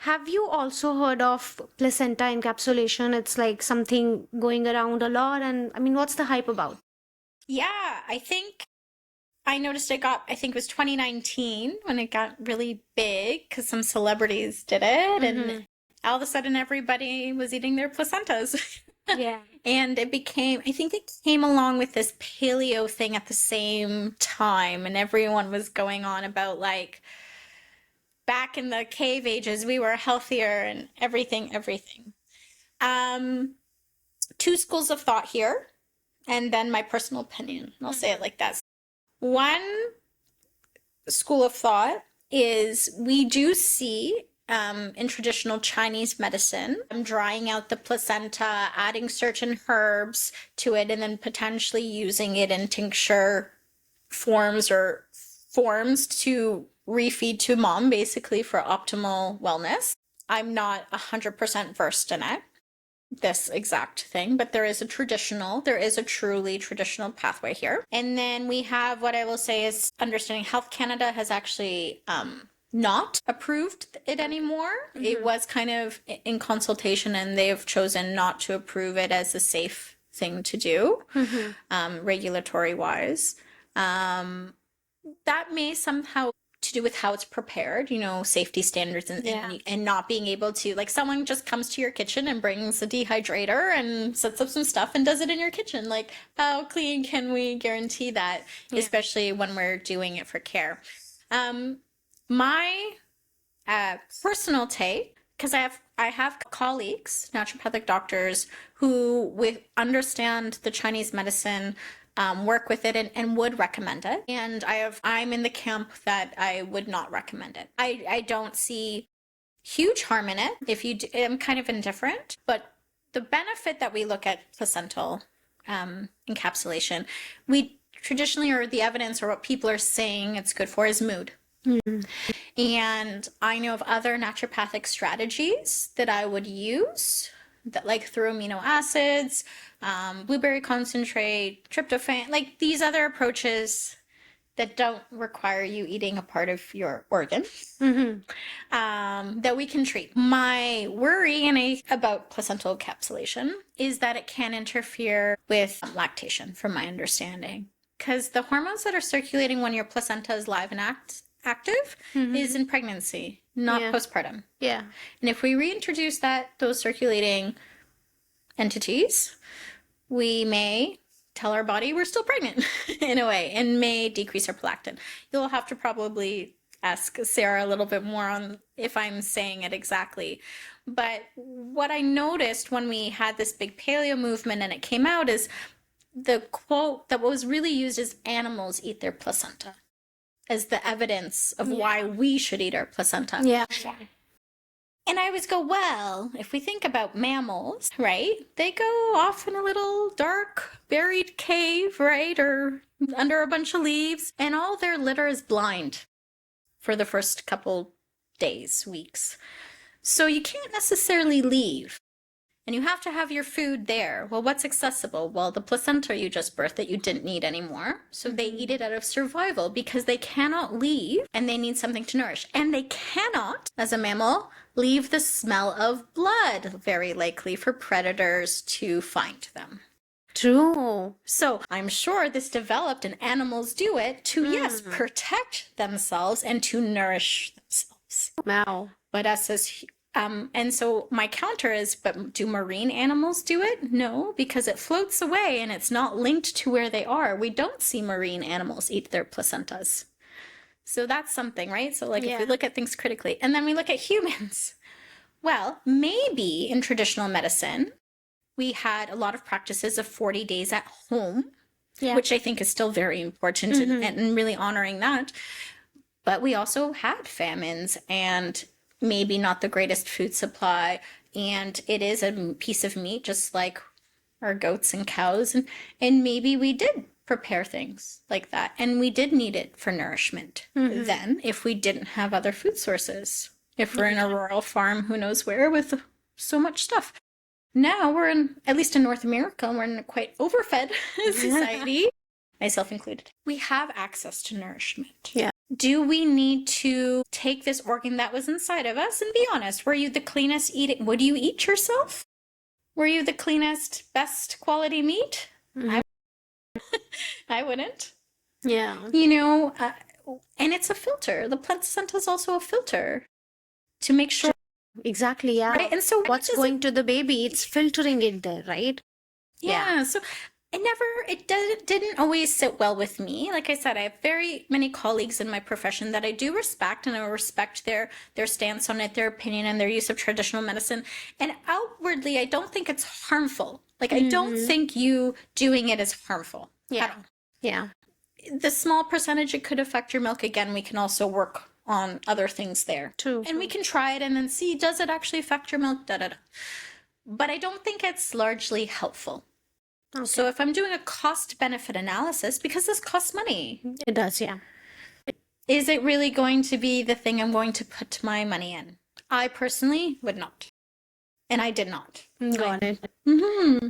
Have you also heard of placenta encapsulation? It's like something going around a lot, and I mean, what's the hype about? Yeah, I think I noticed I think it was 2019 when it got really big because some celebrities did it, and Mm-hmm. all of a sudden everybody was eating their placentas. Yeah. And I think it came along with this paleo thing at the same time, and everyone was going on about like back in the cave ages, we were healthier and everything. Um, Two schools of thought here, and then my personal opinion. I'll say it Mm-hmm. like that. One school of thought is we do see in traditional Chinese medicine, drying out the placenta, adding certain herbs to it, and then potentially using it in tincture forms or forms to refeed to mom, basically for optimal wellness. I'm not 100% versed in it, this exact thing, but there is a truly traditional pathway here. And then we have what I will say is Understanding Health Canada has actually not approved it anymore. Mm-hmm. It was kind of in consultation, and they've chosen not to approve it as a safe thing to do, regulatory wise. That may somehow to do with how it's prepared, safety standards, and not being able to, like, someone just comes to your kitchen and brings a dehydrator and sets up some stuff and does it in your kitchen. Like, how clean can we guarantee that, especially when we're doing it for care? My personal take, because I have colleagues, naturopathic doctors, who understand the Chinese medicine, work with it, and would recommend it. And I'm in the camp that I would not recommend it. I don't see huge harm in it. If you do, I'm kind of indifferent, but the benefit that we look at placental encapsulation, we traditionally, or the evidence or what people are saying it's good for, is mood. Mm-hmm. And I know of other naturopathic strategies that I would use, that, like, through amino acids, blueberry concentrate, tryptophan, like these other approaches that don't require you eating a part of your organ, that we can treat. My worry about placental encapsulation is that it can interfere with lactation, from my understanding, because the hormones that are circulating when your placenta is live and active is in pregnancy, not postpartum. Yeah. And if we reintroduce those circulating entities, we may tell our body we're still pregnant in a way, and may decrease our prolactin. You'll have to probably ask Sarah a little bit more on if I'm saying it exactly. But what I noticed when we had this big paleo movement and it came out is the quote that was really used is animals eat their placenta as the evidence of why we should eat our placenta. Yeah. And I always go, well, if we think about mammals, right, they go off in a little dark, buried cave, right, or under a bunch of leaves, and all their litter is blind for the first couple days, weeks. So you can't necessarily leave. And you have to have your food there. Well, what's accessible? Well, the placenta you just birthed that you didn't need anymore. So they eat it out of survival because they cannot leave and they need something to nourish. And they cannot, as a mammal, leave the smell of blood, very likely for predators to find them. True. So I'm sure this developed, and animals do it to, yes, protect themselves and to nourish themselves. Wow. But us as and so my counter is, but do marine animals do it? No, because it floats away and it's not linked to where they are. We don't see marine animals eat their placentas. So that's something, right? So, like, if we look at things critically, and then we look at humans, well, maybe in traditional medicine, we had a lot of practices of 40 days at home, which I think is still very important, and really honoring that. But we also had famines and maybe not the greatest food supply, and it is a piece of meat just like our goats and cows, and maybe we did prepare things like that, and we did need it for nourishment then, if we didn't have other food sources, if we're in a rural farm who knows where with so much stuff. Now we're in, at least in North America, we're in a quite overfed society, myself included. We have access to nourishment. do we need to take this organ that was inside of us and be honest? Were you the cleanest eating? Would you eat yourself? Were you the cleanest, best quality meat? Mhm. I wouldn't. Yeah. You know, and it's a filter. The placenta is also a filter to make sure. Exactly, yeah. Right? And so What's going to the baby, it's filtering it there, right? Yeah. So it didn't always sit well with me. Like I said, I have very many colleagues in my profession that I do respect, and I respect their stance on it, their opinion, and their use of traditional medicine. And outwardly, I don't think it's harmful. Like, I don't think you doing it is harmful. Yeah. Yeah. The small percentage it could affect your milk, again, we can also work on other things there. True. And we can try it and then see, does it actually affect your milk? Da, da, da. But I don't think it's largely helpful. Okay. So if I'm doing a cost-benefit analysis, because this costs money, It does, yeah. is it really going to be the thing I'm going to put my money in? I personally would not. And I did not. Got it. Mm-hmm.